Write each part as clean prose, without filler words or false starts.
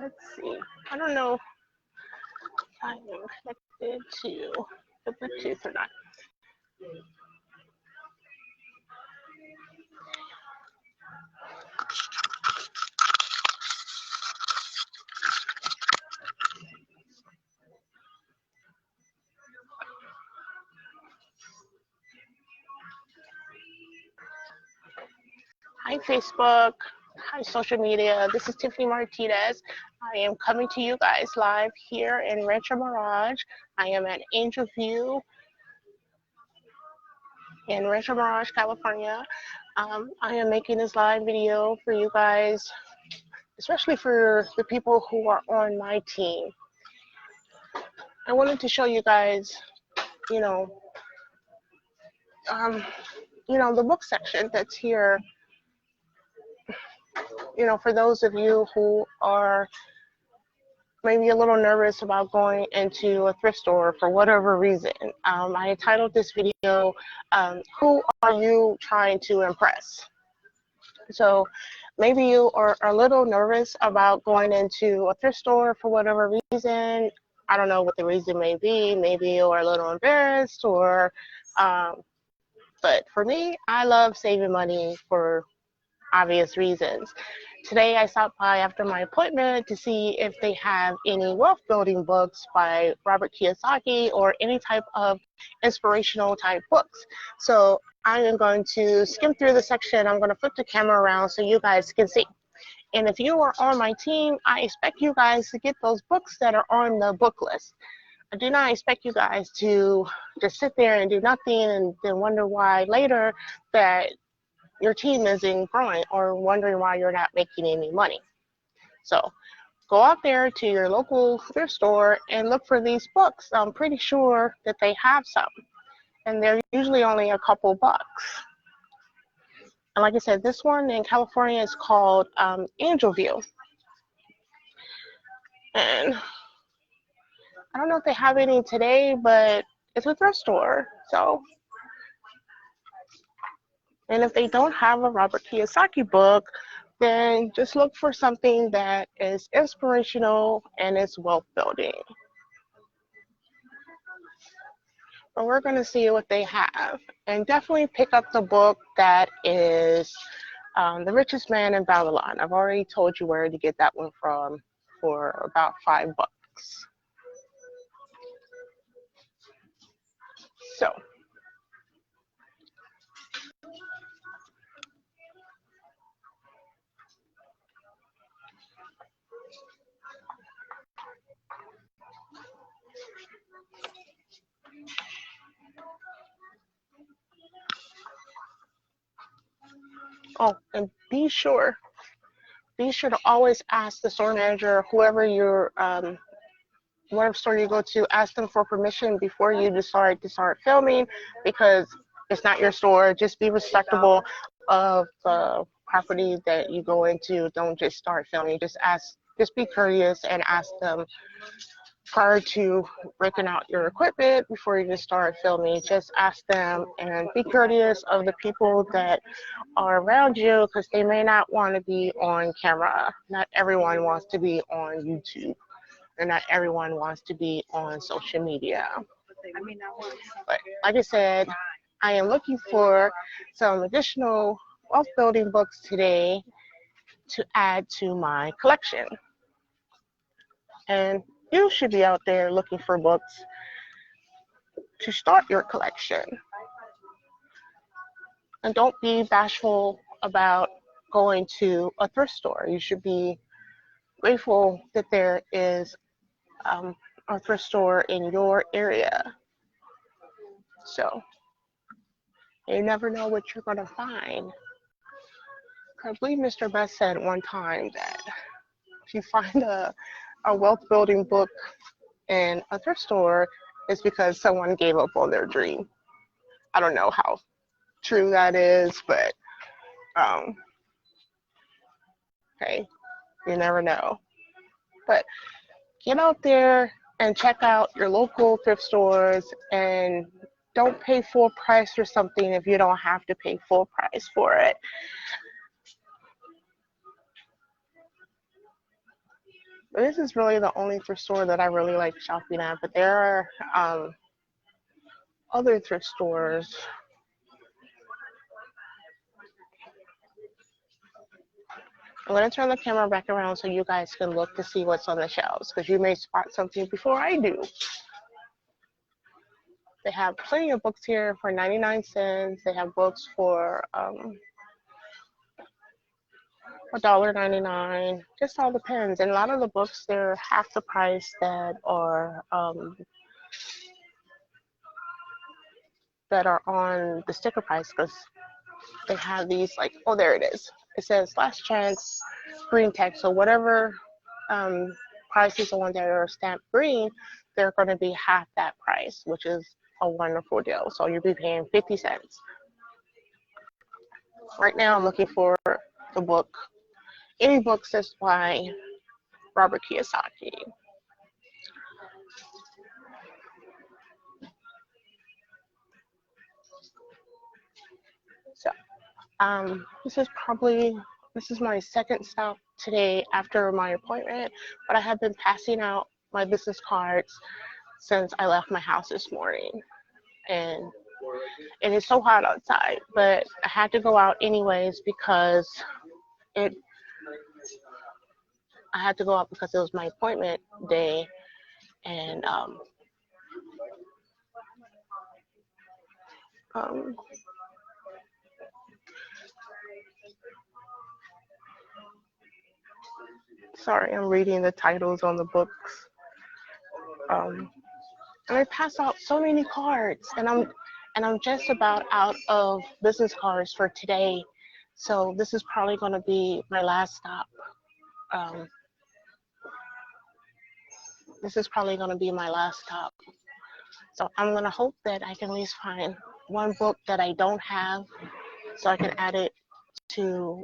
Let's see. I don't know if I am connected to the Bluetooth or not. Hi, Facebook. Hi, social media. This is Tiffany Martinez. I am coming to you guys live here in Rancho Mirage. I am at Angel View in Rancho Mirage, California. I am making this live video for you guys, especially for the people who are on my team. I wanted to show you guys, the book section that's here. For those of you who are maybe a little nervous about going into a thrift store for whatever reason, I titled this video, Who Are You Trying to Impress? So maybe you are a little nervous about going into a thrift store for whatever reason. I don't know what the reason may be. Maybe you're a little embarrassed but for me, I love saving money for obvious reasons. Today I stopped by after my appointment to see if they have any wealth building books by Robert Kiyosaki or any type of inspirational type books. So I am going to skim through the section. I'm going to flip the camera around so you guys can see. And if you are on my team, I expect you guys to get those books that are on the book list. I do not expect you guys to just sit there and do nothing and then wonder why later that your team isn't growing or wondering why you're not making any money. So go out there to your local thrift store and look for these books. I'm pretty sure that they have some, and they're usually only a couple bucks. And like I said, this one in California is called Angel View. And I don't know if they have any today, but it's a thrift store. And if they don't have a Robert Kiyosaki book, then just look for something that is inspirational and is wealth building. But we're going to see what they have. And definitely pick up the book that is The Richest Man in Babylon. I've already told you where to get that one from for about $5. So. Oh, and be sure to always ask the store manager, whoever whatever store you go to, ask them for permission before you decide to start filming, because it's not your store. Just be respectful of the property that you go into. Don't just start filming. Just be courteous and ask them prior to breaking out your equipment before you just start filming. Just ask them and be courteous of the people that are around you, because they may not want to be on camera. Not everyone wants to be on YouTube, and not everyone wants to be on social media. But like I said, I am looking for some additional wealth building books today to add to my collection. And you should be out there looking for books to start your collection. And don't be bashful about going to a thrift store. You should be grateful that there is a thrift store in your area. So you never know what you're going to find. I believe Mr. Best said one time that if you find a wealth building book in a thrift store, it's because someone gave up on their dream. I don't know how true that is, but hey, you never know. But get out there and check out your local thrift stores and don't pay full price for something if you don't have to pay full price for it. But this is really the only thrift store that I really like shopping at. But there are other thrift stores. I'm going to turn the camera back around so you guys can look to see what's on the shelves, because you may spot something before I do. They have plenty of books here for 99 cents. They have books for $1.99. Just all depends. And a lot of the books, they're half the price that are on the sticker price, because they have these like, oh, there it is. It says last chance green text. So whatever prices on there are stamped green, they're going to be half that price, which is a wonderful deal. So you'll be paying 50 cents. Right now I'm looking for the book, any books that's by Robert Kiyosaki. So this is my second stop today after my appointment, but I have been passing out my business cards since I left my house this morning. And it is so hot outside, but I had to go out anyways because I had to go out because it was my appointment day. And sorry, I'm reading the titles on the books. And I passed out so many cards, and I'm just about out of business cards for today. So this is probably going to be my last stop. This is probably going to be my last stop. So I'm going to hope that I can at least find one book that I don't have, so I can add it to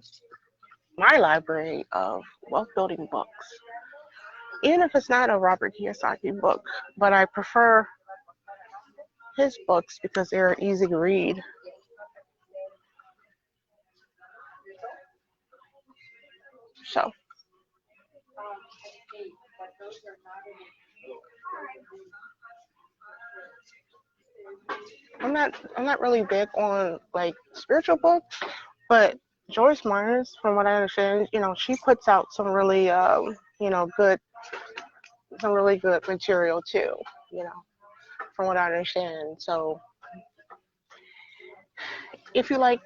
my library of wealth building books. Even if it's not a Robert Kiyosaki book, but I prefer his books because they're easy to read. So I'm not really big on like spiritual books, but Joyce Meyers, from what I understand, she puts out some really good, some really good material too, from what I understand. So if you like,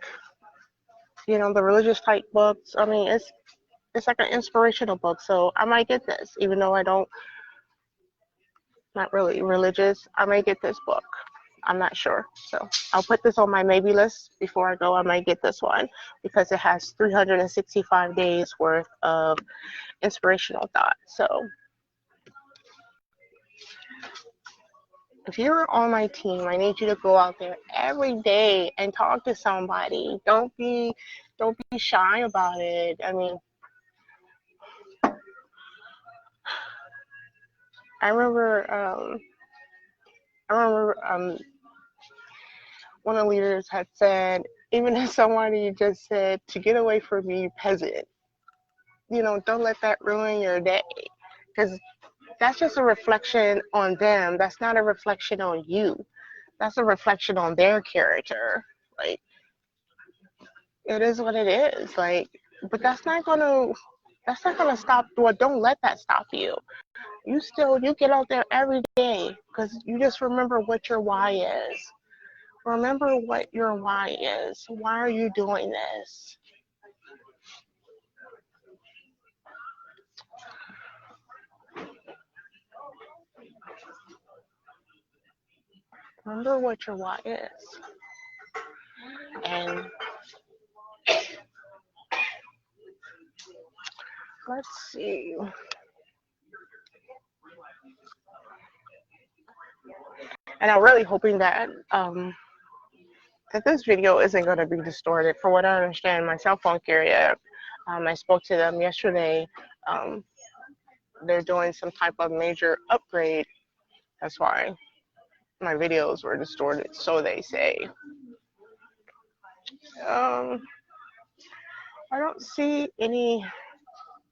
the religious type books, I mean, it's like an inspirational book. So I might get this, even though not really religious. I may get this book. I'm not sure. So I'll put this on my maybe list before I go. I might get this one because it has 365 days worth of inspirational thoughts. So if you're on my team, I need you to go out there every day and talk to somebody. Don't be shy about it. I mean, I remember one of the leaders had said, even if somebody just said, to get away from me, peasant, don't let that ruin your day, because that's just a reflection on them. That's not a reflection on you. That's a reflection on their character. Like, it is what it is. Like, but that's not gonna stop. Well, don't let that stop you. You get out there every day because you just remember what your why is. Remember what your why is. Why are you doing this? Remember what your why is. And let's see. And I'm really hoping that this video isn't going to be distorted. From what I understand, my cell phone carrier, I spoke to them yesterday. They're doing some type of major upgrade. That's why my videos were distorted, so they say. I don't see any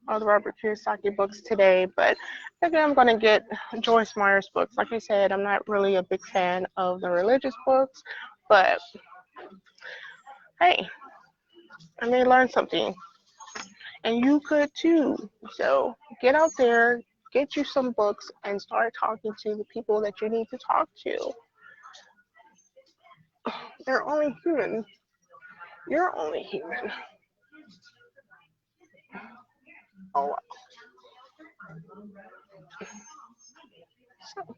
other Robert Kiyosaki books today, but maybe I'm going to get Joyce Meyers books. Like I said, I'm not really a big fan of the religious books, but hey, I may learn something, and you could too. So get out there, get you some books, and start talking to the people that you need to talk to. They're only human. You're only human. Oh, so,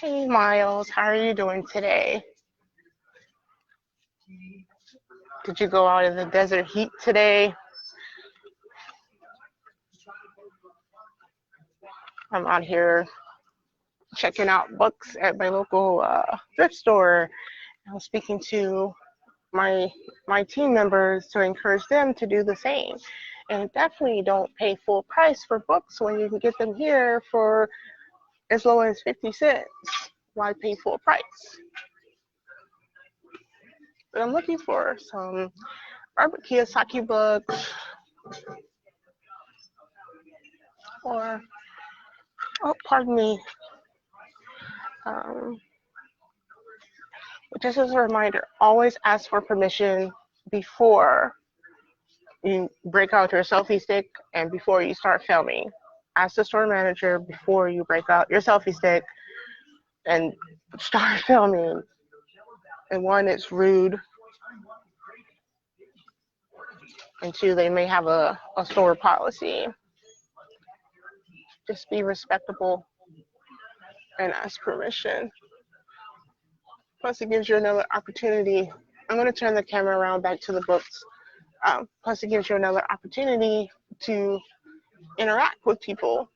hey Miles, how are you doing today? Did you go out in the desert heat today? I'm out here checking out books at my local thrift store. I was speaking to my team members to encourage them to do the same. And definitely don't pay full price for books when you can get them here for as low as 50 cents. Why pay full price? But I'm looking for some Robert Kiyosaki books or, oh, pardon me, just as a reminder, always ask for permission before you break out your selfie stick and before you start filming. Ask the store manager before you break out your selfie stick and start filming. And one, it's rude. And two, they may have a store policy. Just be respectable and ask permission. Plus, it gives you another opportunity. I'm going to turn the camera around back to the books. Plus, it gives you another opportunity to interact with people.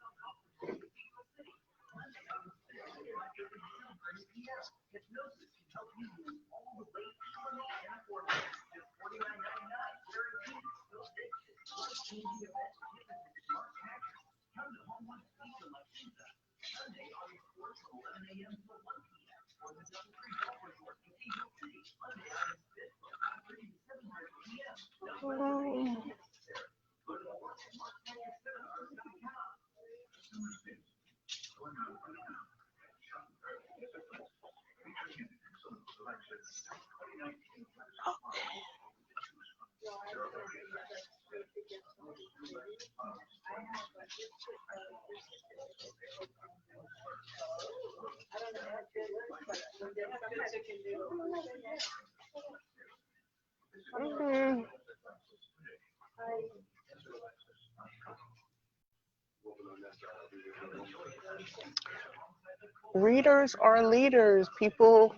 Readers are leaders, people.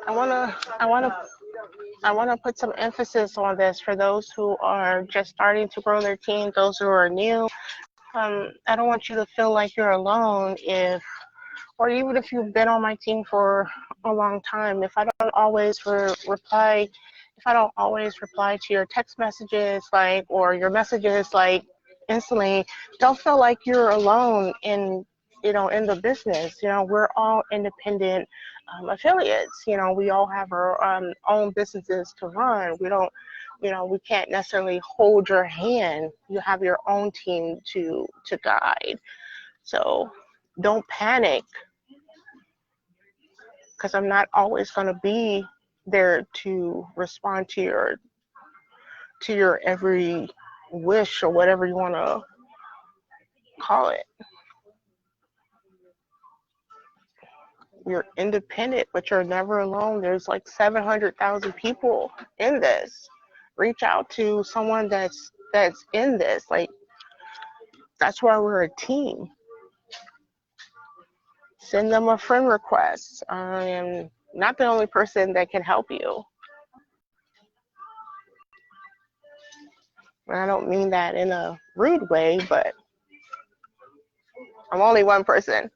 I wanna put some emphasis on this for those who are just starting to grow their team, those who are new. I don't want you to feel like you're alone or even if you've been on my team for a long time, if I don't always reply to your text messages, or your messages, instantly, don't feel like you're alone in the business. We're all independent affiliates. We all have our own businesses to run. We can't necessarily hold your hand. You have your own team to guide. So don't panic, because I'm not always going to be there to respond to your every wish or whatever you want to call it. You're independent, but you're never alone. There's like 700,000 people in this. Reach out to someone that's in this. That's why we're a team. Send them a friend request. I am not the only person that can help you. And I don't mean that in a rude way, but I'm only one person.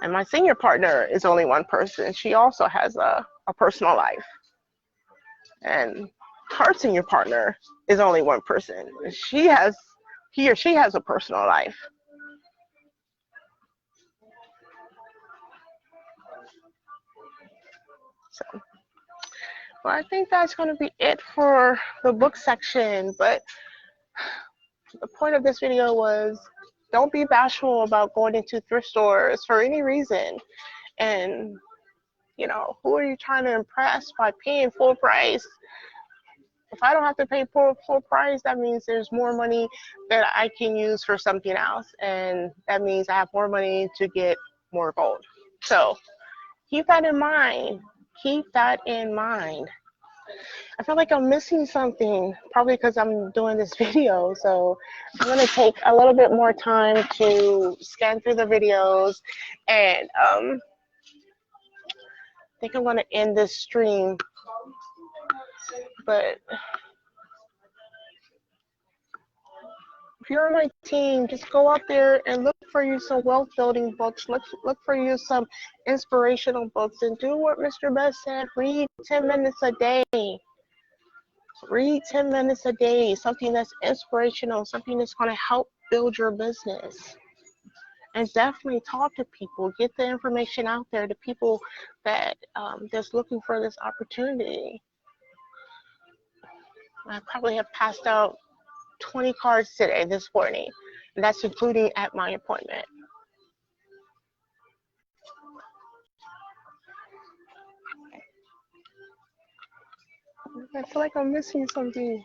And my senior partner is only one person. She also has a personal life. And person your partner is only one person. He or she has a personal life. So, well, I think that's going to be it for the book section. But the point of this video was, don't be bashful about going into thrift stores for any reason. And, you know, who are you trying to impress by paying full price? If I don't have to pay full price, that means there's more money that I can use for something else. And that means I have more money to get more gold. So keep that in mind. Keep that in mind. I feel like I'm missing something, probably because I'm doing this video. So I'm going to take a little bit more time to scan through the videos. And I think I'm going to end this stream. But if you're on my team, just go out there and look for you some wealth building books. Look for you some inspirational books, and do what Mr. Best said. Read 10 minutes a day. Read 10 minutes a day. Something that's inspirational, something that's going to help build your business. And definitely talk to people. Get the information out there to people that that's looking for this opportunity. I probably have passed out 20 cards today, this morning, and that's including at my appointment. I feel like I'm missing something.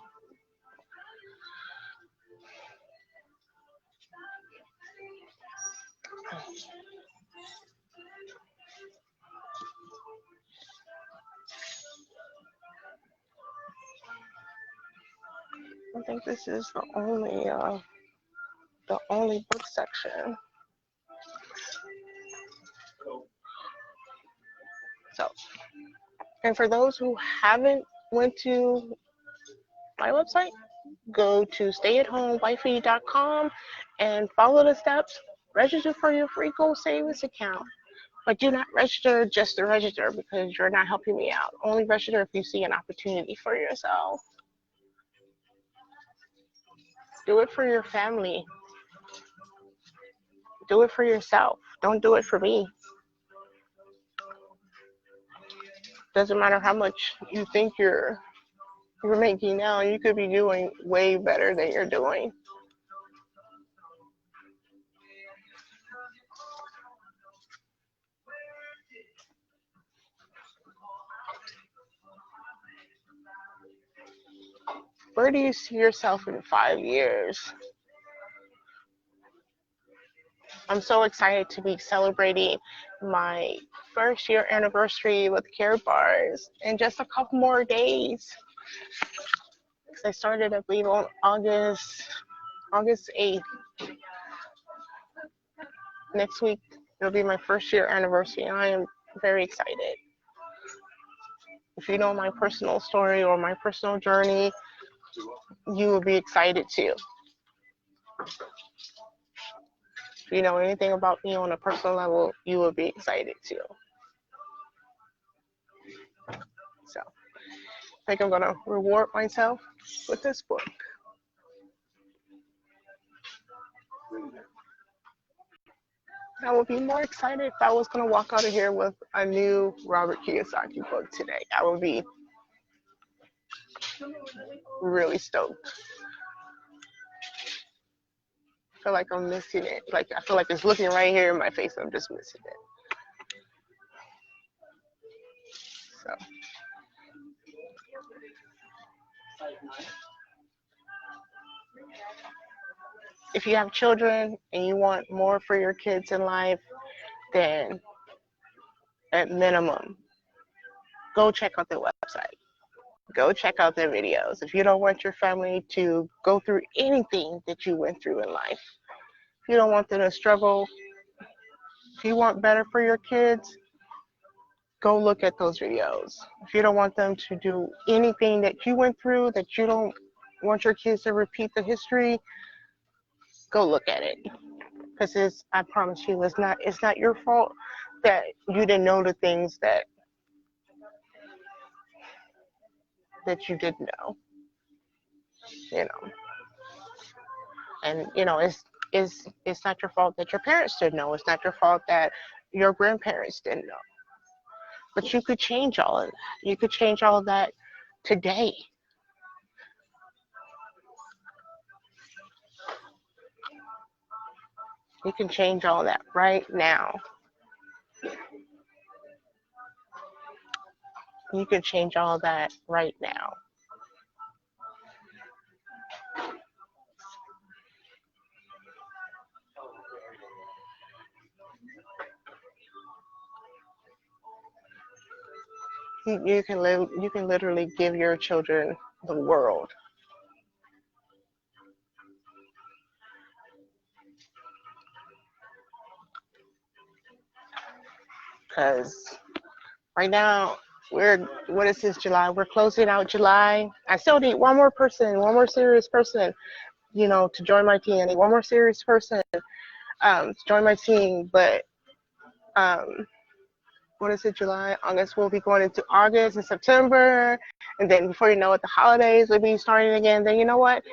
I think this is the only book section. So, and for those who haven't went to my website, go to stayatHomeWifey.com and follow the steps. Register for your free gold savings account. But do not register just to register, because you're not helping me out. Only register if you see an opportunity for yourself. Do it for your family. Do it for yourself. Don't do it for me. Doesn't matter how much you think you're making now. You could be doing way better than you're doing. Where do you see yourself in 5 years? I'm so excited to be celebrating my first year anniversary with Care Bars in just a couple more days. Because I started, I believe, on August 8th. Next week, it'll be my first year anniversary, and I am very excited. If you know my personal story or my personal journey, you will be excited too. If you know anything about me on a personal level, you will be excited too. So, I think I'm going to reward myself with this book. I would be more excited if I was going to walk out of here with a new Robert Kiyosaki book today. I would be really stoked. I feel like I'm missing it. Like, I feel like it's looking right here in my face. I'm just missing it. So, if you have children and you want more for your kids in life, then at minimum, go check out their website. Go check out their videos. If you don't want your family to go through anything that you went through in life, if you don't want them to struggle, if you want better for your kids, go look at those videos. If you don't want them to do anything that you went through, that you don't want your kids to repeat the history, go look at it. Because I promise you, it's not your fault that you didn't know the things that that you didn't know, you know. And it's not your fault that your parents didn't know. It's not your fault that your grandparents didn't know. But you could change all of that. You could change all of that today. You can change all of that right now. You can change all of that right now. You can literally give your children the world. Because right now, what is this, July? We're closing out July. I still need one more person, one more serious person, to join my team. I need one more serious person to join my team. But what is it, July, August? We'll be going into August and September, and then before you know it, the holidays will be starting again. Then you know what?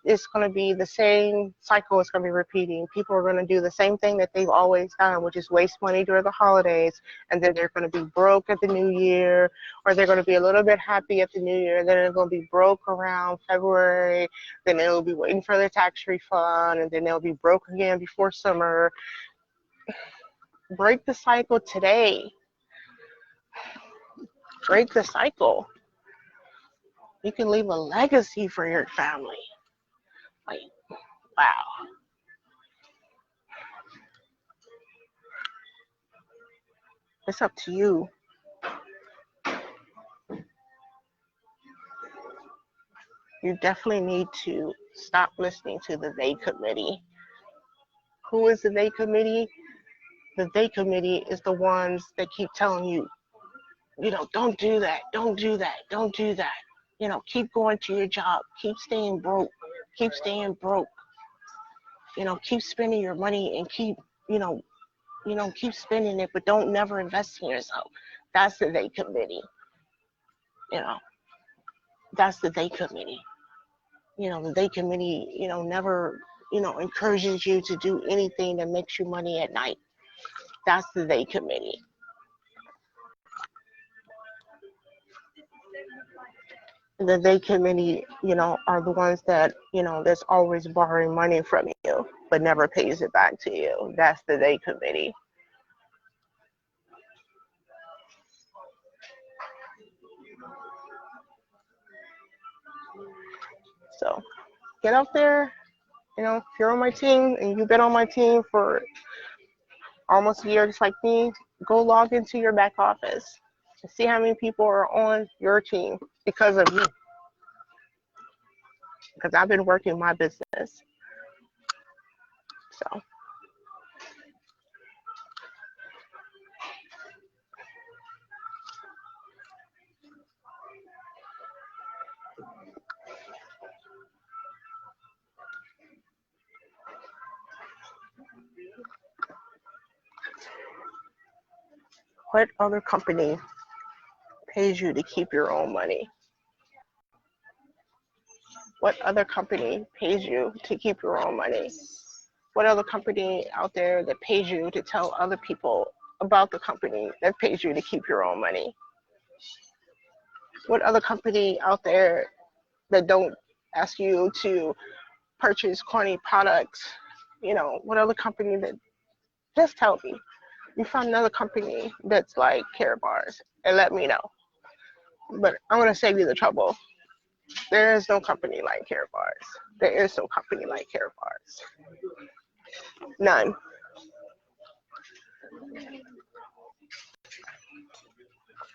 It's going to be the same cycle. It's going to be repeating. People are going to do the same thing that they've always done, which is waste money during the holidays, and then they're going to be broke at the new year, or they're going to be a little bit happy at the new year, then they're going to be broke around February, then they'll be waiting for their tax refund, and then they'll be broke again before summer. Break the cycle today. Break the cycle. You can leave a legacy for your family. Like, wow. It's up to you. You definitely need to stop listening to the they committee. Who is the they committee? The they committee is the ones that keep telling you, don't do that, don't do that, don't do that. Keep going to your job, keep staying broke, keep staying broke. Keep spending your money and keep spending it, but don't never invest in yourself. That's the they committee. That's the they committee. The they committee, never, encourages you to do anything that makes you money at night. That's the they committee. The they committee, are the ones that, that's always borrowing money from you, but never pays it back to you. That's the they committee. So get out there. If you're on my team and you've been on my team for almost a year, just like me, go log into your back office and see how many people are on your team because of you. Because I've been working my business. So. What other company pays you to keep your own money? What other company pays you to keep your own money? What other company out there that pays you to tell other people about the company that pays you to keep your own money? What other company out there that don't ask you to purchase corny products? What other company that, just tell me. You find another company that's like Care Bars and let me know. But I'm going to save you the trouble. There is no company like Care Bars. There is no company like Care Bars. None.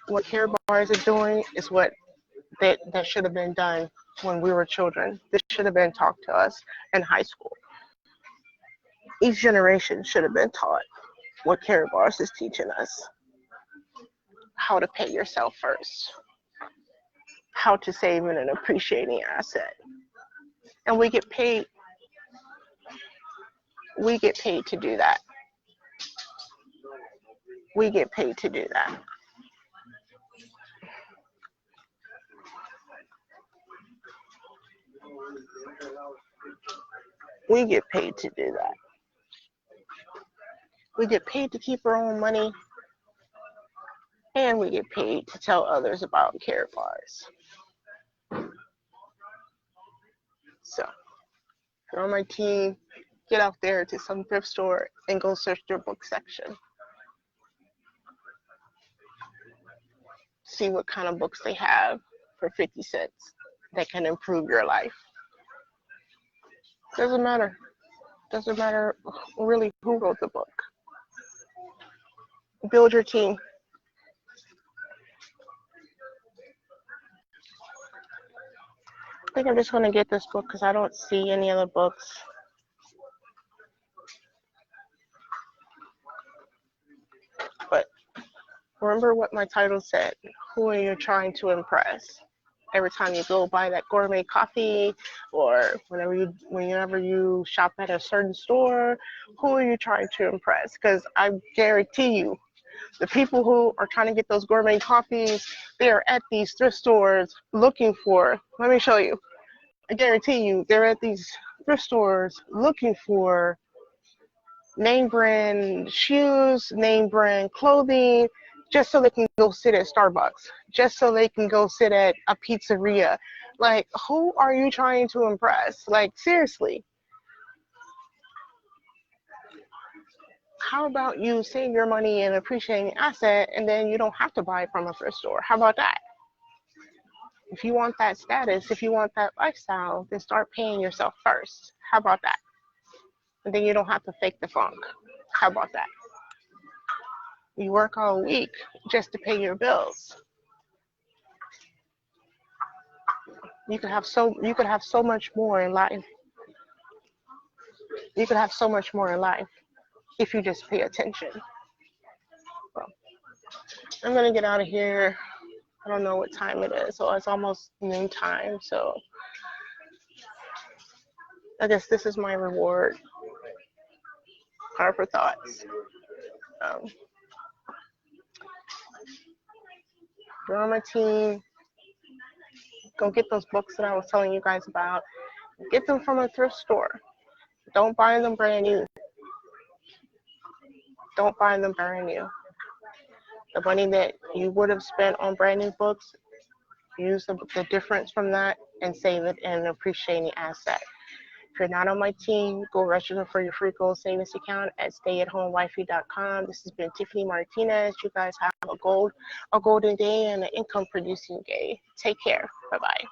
What Care Bars are doing is what that should have been done when we were children. This should have been taught to us in high school. Each generation should have been taught what Care Bars is teaching us. How to pay yourself first. How to save in an appreciating asset. And we get paid. We get paid to do that. We get paid to do that. We get paid to do that. We get paid to keep our own money, and we get paid to tell others about care bars. So, if you're on my team, get out there to some thrift store and go search their book section. See what kind of books they have for 50 cents that can improve your life. Doesn't matter. Doesn't matter really who wrote the book. Build your team. I think I'm just going to get this book because I don't see any other books. But remember what my title said. Who are you trying to impress? Every time you go buy that gourmet coffee, or whenever you shop at a certain store, who are you trying to impress? Because I guarantee you, the people who are trying to get those gourmet coffees, they are at these thrift stores looking for, let me show you. I guarantee you, they're at these thrift stores looking for name brand shoes, name brand clothing, just so they can go sit at Starbucks, just so they can go sit at a pizzeria. Like, who are you trying to impress? Like, seriously. How about you save your money and appreciate an asset, and then you don't have to buy from a thrift store? How about that? If you want that status, if you want that lifestyle, then start paying yourself first. How about that? And then you don't have to fake the funk. How about that? You work all week just to pay your bills. You could have so much more in life. You could have so much more in life if you just pay attention. Well, I'm gonna get out of here. I don't know what time it is, so it's almost noon time. So I guess this is my reward. Harper thoughts. You're on my team. Go get those books that I was telling you guys about. Get them from a thrift store. Don't buy them brand new. Don't buy them brand new. The money that you would have spent on brand new books, use the difference from that and save it in an appreciating asset. If you're not on my team, go register for your free gold savings account at stayatHomeWifey.com. This has been Tiffany Martinez. You guys have a golden day and an income producing day. Take care. Bye-bye.